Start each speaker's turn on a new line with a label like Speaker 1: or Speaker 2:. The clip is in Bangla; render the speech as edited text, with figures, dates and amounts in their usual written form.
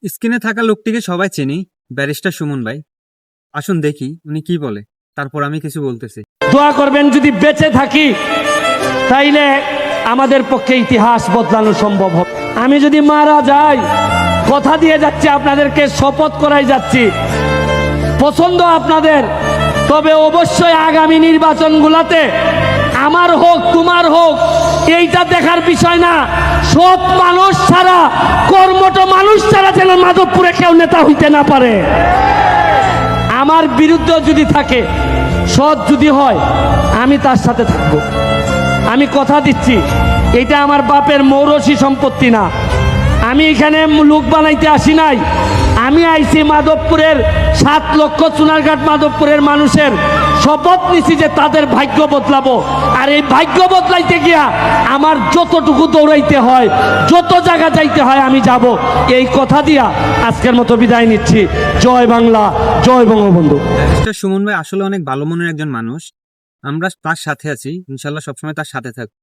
Speaker 1: স্ক্রিনে থাকা লোকটিকে সবাই চিনি, ব্যারিস্টার সুমন ভাই। আসুন দেখি উনি কি বলে, তারপর আমি কিছু বলতেছি।
Speaker 2: দোয়া করবেন যদি বেঁচে থাকি তাইলে আমাদের পক্ষে ইতিহাস বদলানো সম্ভব হবে। আমি যদি মারা যাই, কথা দিয়ে যাচ্ছি, আপনাদেরকে শপথ করাই যাচ্ছি, পছন্দ আপনাদের, তবে অবশ্যই আগামী নির্বাচনগুলোতে আমার হোক তোমার হোক এইটা দেখার বিষয় না, সৎ মানুষ ছাড়া, কর্মঠ মানুষ ছাড়া যেন মাধবপুরে কেউ নেতা হইতে না পারে। আমার বিরুদ্ধে যদি থাকে, সৎ যদি হয়, আমি তার সাথে থাকব। আমি কথা দিচ্ছি, এটা আমার বাপের মৌরসী সম্পত্তি না। আমি এখানে লোক বানাইতে আসি নাই, আমি আইছি মাধবপুরের 7 লক্ষ চুনারঘাট মাধবপুরের মানুষের শপথ নিছি যে তাদের ভাগ্য বদলাবো। আর এই ভাগ্য বদলাইতে গিয়া আমার যতটুকু দৌড়াইতে হয়, যত জায়গা যাইতে হয় আমি যাব। এই কথা দিয়া আজকের মতো বিদায় নিচ্ছি। জয় বাংলা, জয় বঙ্গবন্ধু।
Speaker 1: ব্যারিস্টার সুমন ভাই আসলে অনেক ভালো মনের একজন মানুষ। আমরা তার সাথে আছি, ইনশাল্লাহ সবসময় তার সাথে থাকবো।